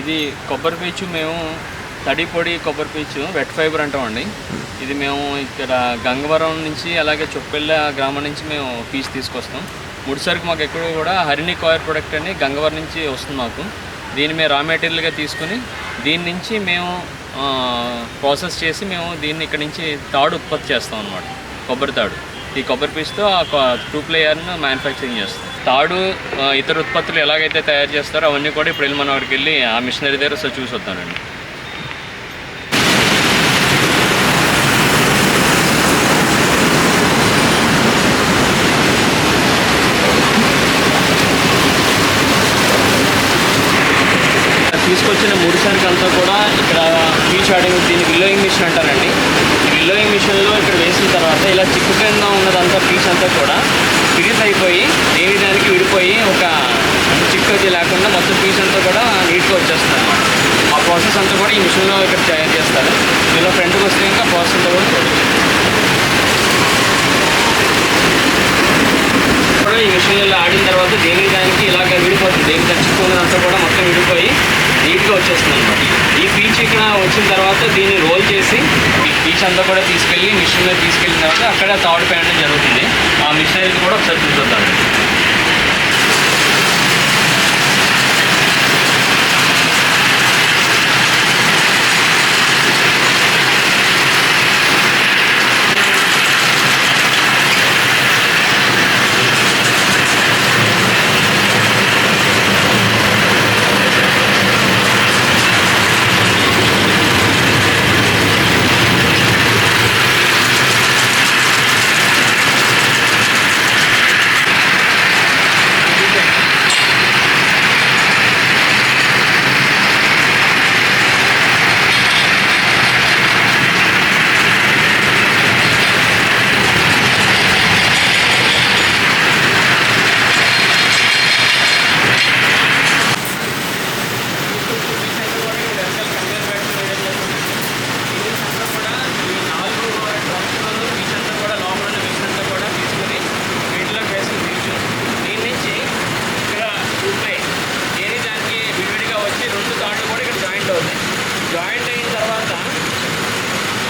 ఇది కొబ్బరి పీచు మేము తడి పొడి కొబ్బరి పీచు వెట్ ఫైబర్ అంటామండి. ఇది మేము ఇక్కడ గంగవరం నుంచి అలాగే చొప్పెళ్ళ గ్రామం నుంచి మేము పీచు తీసుకొస్తాం. ముడిసరుకు మాకు ఎక్కడ కూడా హరిణి కాయర్ ప్రొడక్ట్ అని గంగవరం నుంచి వస్తుంది మాకు. దీన్ని మేము రా మెటీరియల్గా తీసుకుని దీని నుంచి మేము ప్రాసెస్ చేసి మేము దీన్ని ఇక్కడ నుంచి తాడు ఉత్పత్తి చేస్తాం అన్నమాట. కొబ్బరి తాడు ఈ కొబ్బరి పీచుతో 2 ప్లేయర్ను మ్యానుఫ్యాక్చరింగ్ చేస్తాం. తాడు ఇతర ఉత్పత్తులు ఎలాగైతే తయారు చేస్తారో అవన్నీ కూడా ఇప్పుడు మనం అక్కడికి వెళ్ళి ఆ మిషనరీ దగ్గర ఒకసారి చూసి వస్తానండి. తీసుకొచ్చిన ముడిసరుకంతా కూడా ఇక్కడ పీచ్ ఆడింగ్ దీన్ని విల్లోయింగ్ మిషన్ అంటారండి. ఈ విల్లోయింగ్ మిషన్లో ఇక్కడ వేసిన తర్వాత ఇలా చిక్కు కింద ఉన్నదంతా పీచ్ అంతా కూడా ఫినిష్ అయిపోయి దానికి విడిపోయి ఒక చిక్కు అది లేకుండా మొత్తం పీచ్ అంతా కూడా నీట్గా వచ్చేస్తుంది అన్నమాట. ఆ ప్రాసెస్ అంతా కూడా ఈ మిషన్లో ఇక్కడ తయారు చేస్తారు. ఇలా ఫ్రంట్కి వస్తే ఇంకా ప్రాసెస్ అంతా కూడా చూడవచ్చు. ఈ మిషన్లో ఆడిన తర్వాత దానికి ఇలాగ విడిపోతుంది. దేనికి చిక్కున్నదంతా కూడా మొత్తం విడిపోయి నీట్గా వచ్చేస్తుంది అనమాట. ఈ పీచ్ ఇక్కడ వచ్చిన తర్వాత దీన్ని రోల్ చేసి ఈ పీచ్ అంతా కూడా తీసుకెళ్ళి మిషన్లో తీసుకెళ్ళిన తర్వాత అక్కడ తాడు పేయడం జరుగుతుంది. ఆ మిషనరీని కూడా ఒకసారి చూద్దాం. జాయింట్ అయిన తర్వాత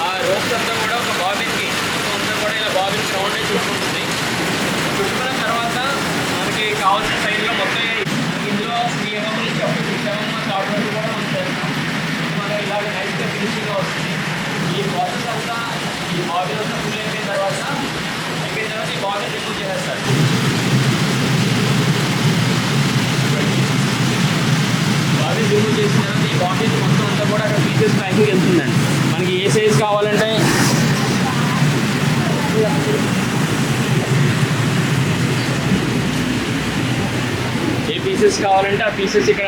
ఆ రోప్స్ అంతా కూడా ఒక బాబిన్కి అంతా కూడా ఇలా బాబిన్ రౌండ్ అయి చుట్టుకుంటుంది. చుట్టుకున్న తర్వాత మనకి కావాల్సిన సైజులో మొత్తం ఇందులో 3 mm నుంచి 7 mm తాడు వరకు కూడా మనం చేస్తాం. మనం ఇలాగ నైస్గా ఫినిషింగ్గా వస్తుంది. ఈ ప్రాసెస్ అంతా ఈ బాబిన్ అంతా ఫుల్ అయిపోయిన తర్వాత ఈ బాబిన్ రిమూవ్ చేసేస్తారు. బాబిన్ రిమూవ్ చేసిన తర్వాత ఈ బాబిన్ మొత్తం అంతా కూడా అక్కడ పీసెస్ ప్యాకింగ్ వెళ్తుందండి. మనకి ఏ సైజ్ కావాలంటే ఏ పీసెస్ కావాలంటే ఆ పీసెస్ ఇక్కడ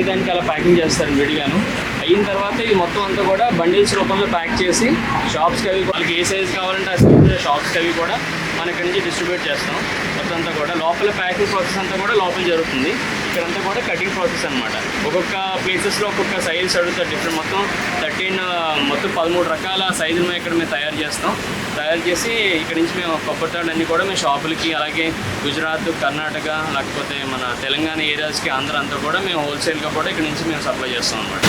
దానికి అలా ప్యాకింగ్ చేస్తారు విడిగాను. అయిన తర్వాత ఇది మొత్తం అంతా కూడా బండిల్స్ రూపంలో ప్యాక్ చేసి షాప్స్కి అవి వాళ్ళకి ఏ సైజ్ కావాలంటే ఆ సైజ్ షాప్స్కి అవి కూడా మన ఇక్కడ నుంచి డిస్ట్రిబ్యూట్ చేస్తాం. మొత్తం అంతా కూడా లోపల ప్యాకింగ్ ప్రాసెస్ అంతా కూడా లోపల జరుగుతుంది. ఇక్కడంతా కూడా కటింగ్ ప్రాసెస్ అనమాట. ఒక్కొక్క ప్లేసెస్లో ఒక్కొక్క సైజ్ అడుగుతారు డిఫరెంట్. మొత్తం 13 రకాల సైజులు మేము ఇక్కడ తయారు చేస్తాం. తయారు చేసి ఇక్కడ నుంచి మేము కొబ్బరి తాడు అన్నీ కూడా మేము షాపులకి అలాగే గుజరాత్, కర్ణాటక లేకపోతే మన తెలంగాణ ఏరియాస్కి ఆంధ్ర అంతా కూడా మేము హోల్సేల్గా కూడా ఇక్కడ నుంచి మేము సప్లై చేస్తాం అనమాట.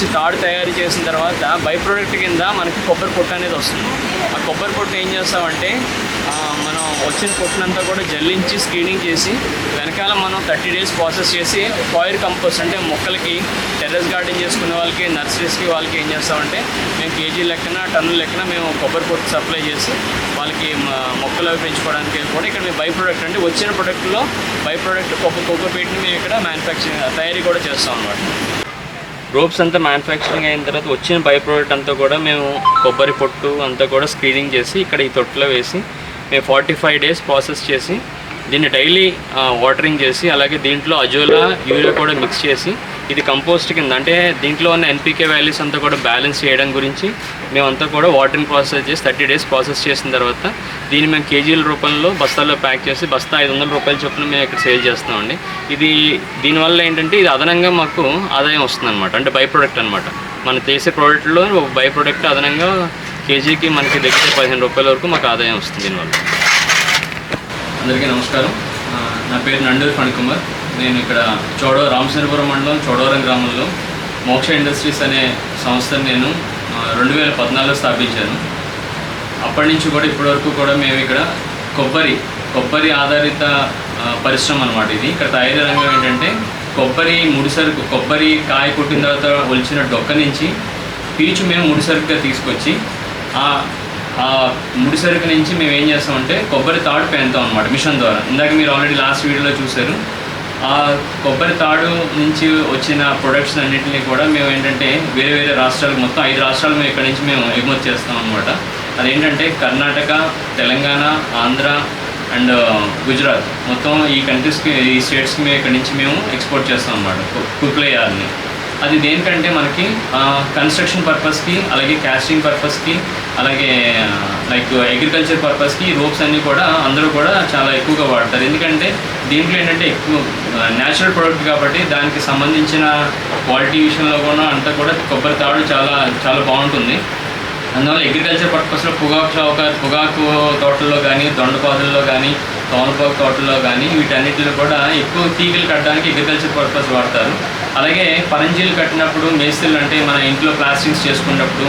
చేసి తాడు తయారు చేసిన తర్వాత బై ప్రోడక్ట్ కింద మనకి కొబ్బరి పొట్టు అనేది వస్తుంది. ఆ కొబ్బరి పొట్టు ఏం చేస్తామంటే మనం వచ్చిన పొట్టునంతా కూడా జల్లించి స్క్రీనింగ్ చేసి వెనకాల మనం 30 days ప్రాసెస్ చేసి కాయిర్ కంపోస్ట్ అంటే మొక్కలకి టెర్రస్ గార్డెన్ చేసుకునే వాళ్ళకి నర్సరీస్కి వాళ్ళకి ఏం చేస్తామంటే మేము కేజీ లెక్కన టన్నుల లెక్కన మేము కొబ్బరి పొట్టు సప్లై చేసి వాళ్ళకి మొక్కలు అవి పెంచుకోవడానికి కూడా ఇక్కడ మేము బై ప్రోడక్ట్ అంటే వచ్చిన ప్రొడక్ట్లో బై ప్రోడక్ట్ కోకోపీట్ని మేము ఇక్కడ మ్యానుఫ్యాక్చరింగ్ తయారీ కూడా చేస్తాం అన్నమాట. రోప్స్ అంతా మ్యానుఫ్యాక్చరింగ్ అయిన తర్వాత వచ్చిన బై ప్రోడక్ట్ అంతా కూడా మేము కొబ్బరి పొట్టు అంతా కూడా స్క్రీనింగ్ చేసి ఇక్కడ ఈ తొట్టులో వేసి మేము 45 days ప్రాసెస్ చేసి దీన్ని డైలీ వాటరింగ్ చేసి అలాగే దీంట్లో అజోలా యూరియా కూడా మిక్స్ చేసి ఇది కంపోస్ట్ కింద అంటే దీంట్లో ఉన్న ఎన్పీకే వాల్యూస్ అంతా కూడా బ్యాలెన్స్ చేయడం గురించి మేమంతా కూడా వాటరింగ్ ప్రాసెస్ చేసి 30 days ప్రాసెస్ చేసిన తర్వాత దీన్ని మేము కేజీల రూపంలో బస్తాల్లో ప్యాక్ చేసి బస్తా 500 రూపాయల చొప్పున మేము ఇక్కడ సేల్ చేస్తామండి. ఇది దీనివల్ల ఏంటంటే ఇది అదనంగా మాకు ఆదాయం వస్తుంది అనమాట. అంటే బై ప్రోడక్ట్ అనమాట. మనం చేసే ప్రోడక్ట్లో బై ప్రోడక్ట్ అదనంగా కేజీకి మనకి దగ్గర 15 రూపాయల వరకు మాకు ఆదాయం వస్తుంది దీనివల్ల. అందరికీ నమస్కారం. నా పేరు నండూరి ఫణికుమార్. నేను ఇక్కడ రామచంద్రపురం మండలం చోడవరం గ్రామంలో మోక్ష ఇండస్ట్రీస్ అనే సంస్థను నేను 2014లో స్థాపించాను. అప్పటి నుంచి కూడా ఇప్పటివరకు కూడా మేము ఇక్కడ కొబ్బరి ఆధారిత పరిశ్రమ అనమాట. ఇది ఇక్కడ తయారీ రంగం ఏంటంటే కొబ్బరి కాయ కొట్టిన తర్వాత ఒలిచిన డొక్క నుంచి పీచు మేము ముడిసరుకుగా తీసుకొచ్చి ఆ ముడిసరుకు నుంచి మేము ఏం చేస్తామంటే కొబ్బరి తాడు పెంతాం అనమాట మిషన్ ద్వారా. ఇందాక మీరు ఆల్రెడీ లాస్ట్ వీడియోలో చూశారు. ఆ కొబ్బరి తాడు నుంచి వచ్చిన ప్రొడక్ట్స్ అన్నింటినీ కూడా మేము ఏంటంటే వేరే వేరే రాష్ట్రాలకు మొత్తం 5 రాష్ట్రాలు మేము ఇక్కడ నుంచి మేము ఎగుమతి చేస్తాం అనమాట. అదేంటంటే కర్ణాటక, తెలంగాణ, ఆంధ్ర అండ్ గుజరాత్ మొత్తం ఈ కంట్రీస్కి ఈ స్టేట్స్కి మేము ఇక్కడ నుంచి మేము ఎక్స్పోర్ట్ చేస్తాం అనమాట కుక్లయాల్ని. అది దేనికంటే మనకి కన్స్ట్రక్షన్ పర్పస్కి అలాగే క్యాస్టింగ్ పర్పస్కి అలాగే లైక్ అగ్రికల్చర్ పర్పస్కి రోప్స్ అన్నీ కూడా అందరూ కూడా చాలా ఎక్కువగా వాడతారు. ఎందుకంటే దీంట్లో ఏంటంటే ఎక్కువ న్యాచురల్ ప్రోడక్ట్ కాబట్టి దానికి సంబంధించిన క్వాలిటీ విషయంలో కూడా అంతా కూడా కొబ్బరి తాడు చాలా చాలా బాగుంటుంది. అందువల్ల అగ్రికల్చర్ పర్పస్లో పొగాకు తోటల్లో కానీ దొండపాదుల్లో కానీ తోనపాకు తోటల్లో కానీ వీటన్నిటిలో కూడా ఎక్కువ తీగలు కట్టడానికి అగ్రికల్చర్ పర్పస్ వాడతారు. అలాగే పరంజీలు కట్టినప్పుడు మేస్త్రీలు అంటే మన ఇంట్లో ప్లాస్టింగ్స్ చేసుకున్నప్పుడు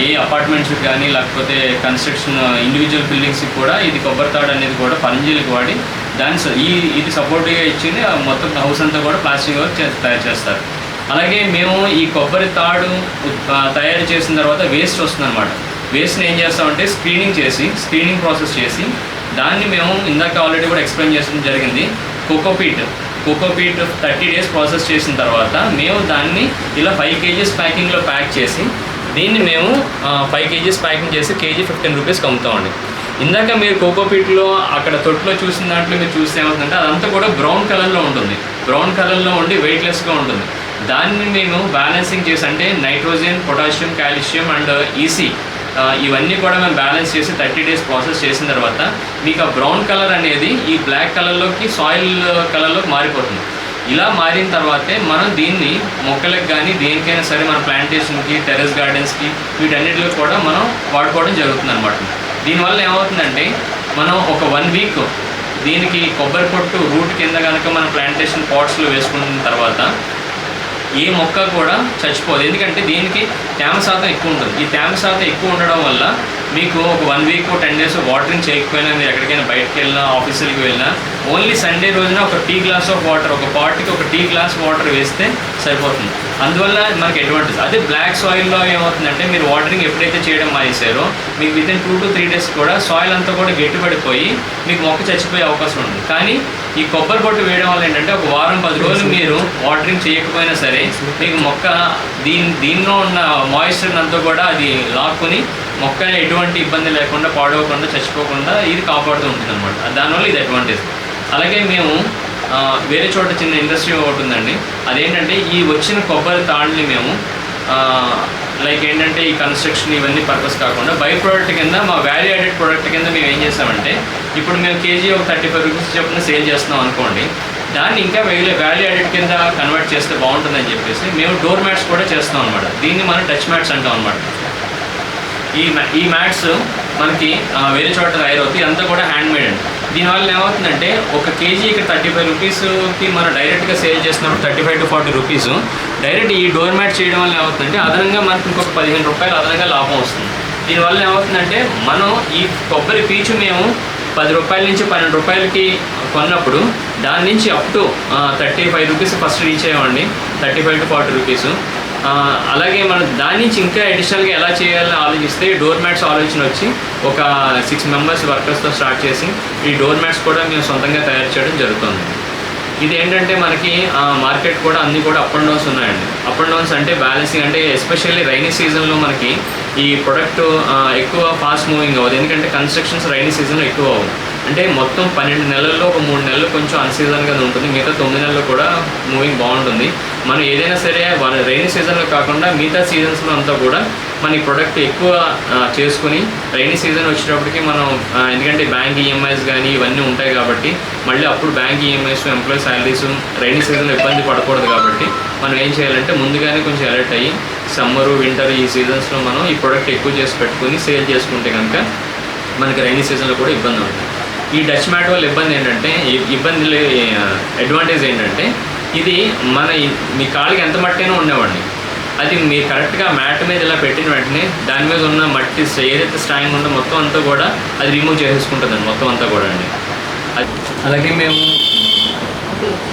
ఏ అపార్ట్మెంట్స్కి కానీ లేకపోతే కన్స్ట్రక్షన్ ఇండివిజువల్ బిల్డింగ్స్కి కూడా ఇది కొబ్బరి తాడు అనేది కూడా పరంజీలకు వాడి ఇది సపోర్ట్గా ఇచ్చింది మొత్తం హౌస్ అంతా కూడా ప్లాస్టిక్ వర్క్ తయారు చేస్తారు. అలాగే మేము ఈ కొబ్బరి తాడు తయారు చేసిన తర్వాత వేస్ట్ వస్తుంది అనమాట. వేస్ట్ని ఏం చేస్తామంటే స్క్రీనింగ్ ప్రాసెస్ చేసి దాన్ని మేము ఇందాక ఆల్రెడీ కూడా ఎక్స్ప్లెయిన్ చేయడం జరిగింది. కోకోపీట్ 30 days ప్రాసెస్ చేసిన తర్వాత మేము దాన్ని ఇలా 5 kgs ప్యాకింగ్లో ప్యాక్ చేసి దీన్ని మేము 5 kgs ప్యాకింగ్ చేసి కేజీ 15 రూపీస్కి అమ్ముతామండి. ఇందాక మీరు కోకోపీట్లో అక్కడ తొట్టులో చూసిన దాంట్లో మీరు చూస్తే ఏమవుతుందంటే అదంతా కూడా బ్రౌన్ కలర్లో ఉంటుంది. బ్రౌన్ కలర్లో ఉండి వెయిట్లెస్గా ఉంటుంది. దాన్ని మేము బ్యాలెన్సింగ్ చేసి అంటే nitrogen, potassium, calcium and EC ఇవన్నీ కూడా మేము బ్యాలెన్స్ చేసి 30 days ప్రాసెస్ చేసిన తర్వాత మీకు ఆ బ్రౌన్ కలర్ అనేది ఈ బ్లాక్ కలర్లోకి సాయిల్ కలర్లోకి మారిపోతుంది. ఇలా మారిన తర్వాతే మనం దీన్ని మొక్కలకు కానీ దేనికైనా సరే మన ప్లాంటేషన్కి, టెర్రస్ గార్డెన్స్కి వీటన్నిటిలో కూడా మనం వాడుకోవడం జరుగుతుంది అనమాట. దీనివల్ల ఏమవుతుందంటే మనం ఒక 1 week దీనికి కొబ్బరి పొట్టు రూట్ కింద కనుక మనం ప్లాంటేషన్ పాట్స్లో వేసుకున్న తర్వాత ఏ మొక్క కూడా చచ్చిపోదు. ఎందుకంటే దీనికి తేమ శాతం ఎక్కువ ఉంటుంది. ఈ తేమ శాతం ఎక్కువ ఉండడం వల్ల మీకు ఒక 1 week 10 days వాటరింగ్ చేయకపోయినా మీరు ఎక్కడికైనా బయటకు వెళ్ళినా ఆఫీసులకి వెళ్ళినా ఓన్లీ సండే రోజున ఒక టీ గ్లాస్ ఆఫ్ వాటర్ ఒక పాట్కి ఒక టీ గ్లాస్ వాటర్ వేస్తే సరిపోతుంది. అందువల్ల మనకి అడ్వాంటేజ్. అదే బ్లాక్ సాయిల్లో ఏమవుతుందంటే మీరు వాటరింగ్ ఎప్పుడైతే చేయడం మానేసారో మీకు వితిన్ 2 to 3 days కూడా సాయిల్ అంతా కూడా గట్టిపడిపోయి మీకు మొక్క చచ్చిపోయే అవకాశం ఉంటుంది. కానీ ఈ కొబ్బరి పొట్టు వేయడం వల్ల ఏంటంటే ఒక వారం 10 రోజులు మీరు వాటరింగ్ చేయకపోయినా సరే మీకు మొక్క దీనిలో ఉన్న మాయిశ్చర్ అంతా కూడా అది లాక్కుని మొక్క ఎటువంటి ఇబ్బంది లేకుండా పాడవకుండా చచ్చిపోకుండా ఇది కాపాడుతూ ఉంటుంది అనమాట. దానివల్ల ఇది అడ్వాంటేజ్. అలాగే మేము వేరే చోట చిన్న ఇండస్ట్రీ ఒకటి ఉందండి. అదేంటంటే ఈ వచ్చిన కొబ్బరి తాడుని మేము లైక్ ఏంటంటే ఈ కన్స్ట్రక్షన్ ఇవన్నీ పర్పస్ కాకుండా బై ప్రోడక్ట్ కింద మా వాల్యూ యాడెడ్ ప్రోడక్ట్ కింద మేము ఏం చేస్తామంటే ఇప్పుడు మేము కేజీ ఒక 35 రూపీస్ చొప్పున సేల్ చేస్తున్నాం అనుకోండి. దాన్ని ఇంకా వాల్యూ యాడెడ్ కింద కన్వర్ట్ చేస్తే బాగుంటుందని చెప్పేసి మేము డోర్ మ్యాట్స్ కూడా చేస్తాం అనమాట. దీన్ని మనం టచ్ మ్యాట్స్ అంటాం అనమాట. ఈ మ్యాట్స్ మనకి వేరే చోట తయారవుతాయి. అంతా కూడా హ్యాండ్ మేడ్ అండి. దీనివల్ల ఏమవుతుందంటే ఒక కేజీ ఇక్కడ 35 రూపీస్కి మనం డైరెక్ట్గా సేల్ చేసినప్పుడు 35 to 40 రూపీస్ డైరెక్ట్ ఈ డోర్ మ్యాట్ చేయడం వల్ల ఏమవుతుందంటే అదనంగా మనకు ఇంకొక 15 రూపాయలు అదనంగా లాభం వస్తుంది. దీనివల్ల ఏమవుతుందంటే మనం ఈ కొబ్బరి పీచు మేము 10 రూపాయల నుంచి 12 రూపాయలకి కొన్నప్పుడు దాని నుంచి up to 35 rupees first reach అయ్యామండి, 35 to 40 రూపీస్. అలాగే మనం దాని నుంచి ఇంకా అడిషనల్గా ఎలా చేయాలని ఆలోచిస్తే డోర్ మ్యాట్స్ ఆలోచన వచ్చి ఒక 6 మెంబర్స్ వర్కర్స్తో స్టార్ట్ చేసి ఈ డోర్ మ్యాట్స్ కూడా మేము సొంతంగా తయారు చేయడం జరుగుతుంది. ఇది ఏంటంటే మనకి మార్కెట్ కూడా అన్నీ కూడా అప్ అండ్ డౌన్స్ ఉన్నాయండి. అప్ అండ్ డౌన్స్ అంటే బ్యాలెన్సింగ్, అంటే ఎస్పెషల్లీ రైనీ సీజన్లో మనకి ఈ ప్రొడక్ట్ ఎక్కువ ఫాస్ట్ మూవింగ్ అవ్వదు, ఎందుకంటే కన్స్ట్రక్షన్స్ రైనీ సీజన్లో ఎక్కువ అవ్వదు. అంటే మొత్తం 12 నెలల్లో ఒక 3 నెలలు కొంచెం అన్సీజన్గా ఉంటుంది, మిగతా 9 నెలలు కూడా మూవింగ్ బాగుంటుంది. మనం ఏదైనా సరే రైనీ సీజన్లో కాకుండా మిగతా సీజన్స్లో అంతా కూడా మన ఈ ప్రొడక్ట్ ఎక్కువ చేసుకుని రైనీ సీజన్ వచ్చేటప్పటికి మనం ఎందుకంటే బ్యాంక్ ఈఎంఐస్ కానీ ఇవన్నీ ఉంటాయి కాబట్టి మళ్ళీ అప్పుడు bank EMIs, employee salaries rainy సీజన్లో ఇబ్బంది పడకూడదు కాబట్టి మనం ఏం చేయాలంటే ముందుగానే కొంచెం అలర్ట్ అయ్యి సమ్మరు వింటర్ ఈ సీజన్స్లో మనం ఈ ప్రొడక్ట్ ఎక్కువ చేసి పెట్టుకుని సేల్ చేసుకుంటే కనుక మనకి రైనీ సీజన్లో కూడా ఇబ్బంది ఉంటుంది. ఈ డచ్ మ్యాట్ వల్ల అడ్వాంటేజ్ ఏంటంటే ఇది మీ కాళ్ళకి ఎంత మట్టైనా ఉండేవాడిని, అది మీరు కరెక్ట్గా మ్యాట్ మీద ఇలా పెట్టిన వెంటనే దాని మీద ఉన్న మట్టి ఏదైతే స్టాయింగ్ ఉందో మొత్తం అంతా కూడా అది రిమూవ్ చేసేసుకుంటుందండి మొత్తం అంతా కూడా అండి. అలాగే మేము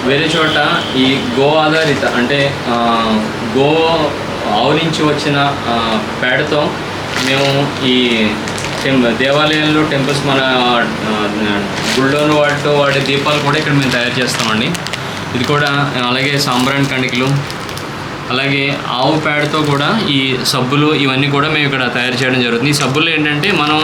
వేరే చోట ఈ గో ఆధారిత అంటే గో ఆవు నుంచి వచ్చిన పేడతో మేము ఈ దేవాలయాల్లో టెంపుల్స్ మన గుళ్ళోను వాటి దీపాలు కూడా ఇక్కడ మేము తయారు చేస్తామండి. ఇది కూడా అలాగే సాంబ్రాణి కణికలు, అలాగే ఆవు పేడతో కూడా ఈ సబ్బులు ఇవన్నీ కూడా మేము ఇక్కడ తయారు చేయడం జరుగుతుంది. ఈ సబ్బులు ఏంటంటే మనం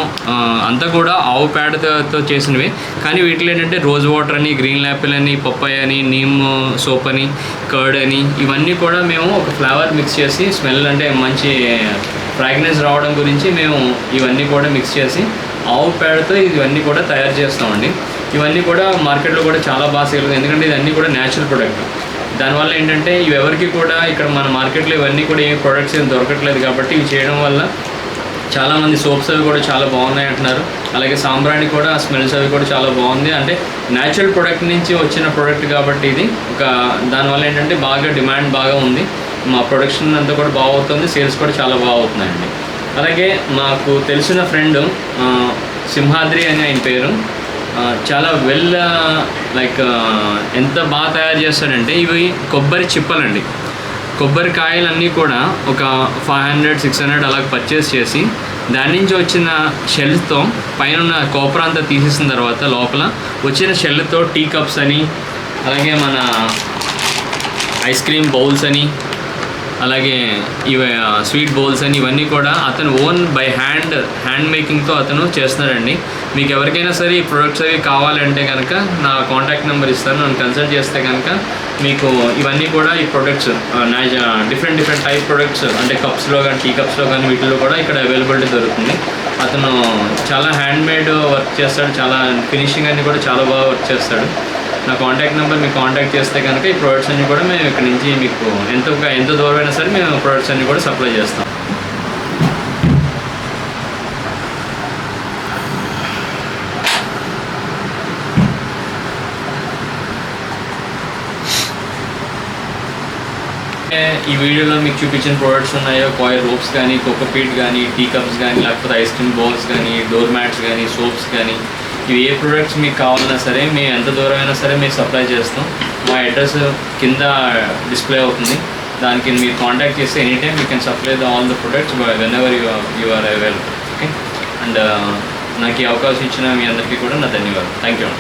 అంతా కూడా ఆవు పేడతో చేసినవి, కానీ వీటిలో ఏంటంటే రోజ్ వాటర్ అని, గ్రీన్ యాపిల్ అని, పప్పాయ అని, నీమ్ సోప్ అని, కర్డ్ అని ఇవన్నీ కూడా మేము ఒక ఫ్లేవర్ మిక్స్ చేసి స్మెల్ అంటే మంచి ఫ్రాగ్రెన్స్ రావడం గురించి మేము ఇవన్నీ కూడా మిక్స్ చేసి ఆవు పేడతో ఇవన్నీ కూడా తయారు చేస్తామండి. ఇవన్నీ కూడా మార్కెట్లో కూడా చాలా బాగా సేల్ అవుతుంది, ఎందుకంటే ఇవన్నీ కూడా న్యాచురల్ ప్రొడక్ట్. దానివల్ల ఏంటంటే ఇవి ఎవరికి కూడా ఇక్కడ మన మార్కెట్లో ఇవన్నీ కూడా ఏ ప్రొడక్ట్స్ ఏం దొరకట్లేదు కాబట్టి ఇవి చేయడం వల్ల చాలామంది సోప్స్ అవి కూడా చాలా బాగున్నాయి అంటున్నారు. అలాగే సాంబ్రాణి కూడా స్మెల్స్ అవి కూడా చాలా బాగుంది, అంటే న్యాచురల్ ప్రొడక్ట్ నుంచి వచ్చిన ప్రొడక్ట్ కాబట్టి ఇది దానివల్ల ఏంటంటే బాగా డిమాండ్ బాగా ఉంది, మా ప్రొడక్షన్ అంతా కూడా బాగా అవుతుంది, సేల్స్ కూడా చాలా బాగా అవుతున్నాయండి. అలాగే మాకు తెలిసిన ఫ్రెండ్ సింహాద్రి అని ఆయన పేరు, చాలా ఎంత బాగా తయారు చేస్తాడంటే ఇవి కొబ్బరి చిప్పలండి. కొబ్బరికాయలన్నీ కూడా ఒక 500-600 అలా పర్చేస్ చేసి దాని నుంచి వచ్చిన షెల్తో పైన కోపర్ అంతా తీసేసిన తర్వాత లోపల వచ్చిన షెల్తో టీ కప్స్ అని, అలాగే మన ఐస్ క్రీమ్ బౌల్స్ అని, అలాగే స్వీట్ బౌల్స్ అని ఇవన్నీ కూడా అతను ఓన్ బై హ్యాండ్ మేకింగ్తో అతను చేస్తున్నాడండి. మీకు ఎవరికైనా సరే ఈ ప్రొడక్ట్స్ అవి కావాలంటే కనుక నా కాంటాక్ట్ నెంబర్ ఇస్తాను, నన్ను కన్సల్ట్ చేస్తే కనుక మీకు ఇవన్నీ కూడా ఈ ప్రొడక్ట్స్ డిఫరెంట్ టైప్ ప్రొడక్ట్స్ అంటే కప్స్లో కానీ టీ కప్స్లో కానీ వీటిలో కూడా ఇక్కడ అవైలబిలిటీ దొరుకుతుంది. అతను చాలా హ్యాండ్మేడ్ వర్క్ చేస్తాడు, చాలా ఫినిషింగ్ అన్ని కూడా చాలా బాగా వర్క్ చేస్తాడు. నా కాంటాక్ట్ నెంబర్ మీకు కాంటాక్ట్ చేస్తే కనుక ఈ ప్రొడక్ట్స్ అన్నీ కూడా మేము ఇక్కడ నుంచి మీకు ఎంత దూరం అయినా సరే మేము ప్రొడక్ట్స్ అన్నీ కూడా సప్లై చేస్తాం. ఈ వీడియోలో మీకు చూపించిన ప్రోడక్ట్స్ ఉన్నాయో కాయిల్ రోప్స్ కానీ, కోకోపీట్ కానీ, టీ కప్స్ కానీ, లేకపోతే ఐస్ క్రీమ్ బౌల్స్ కానీ, డోర్ మ్యాట్స్ కానీ, సోప్స్ కానీ, ఇవి ఏ ప్రొడక్ట్స్ మీకు కావాలన్నా సరే మేము ఎంత దూరం అయినా సరే మీకు సప్లై చేస్తాం. మా అడ్రస్ కింద డిస్ప్లే అవుతుంది, దానికి మీరు కాంటాక్ట్ చేస్తే any time you can supply all the products whenever you are available. Okay, and నాకు ఈ అవకాశం ఇచ్చిన మీ అందరికీ కూడా నా ధన్యవాదాలు. Thank you.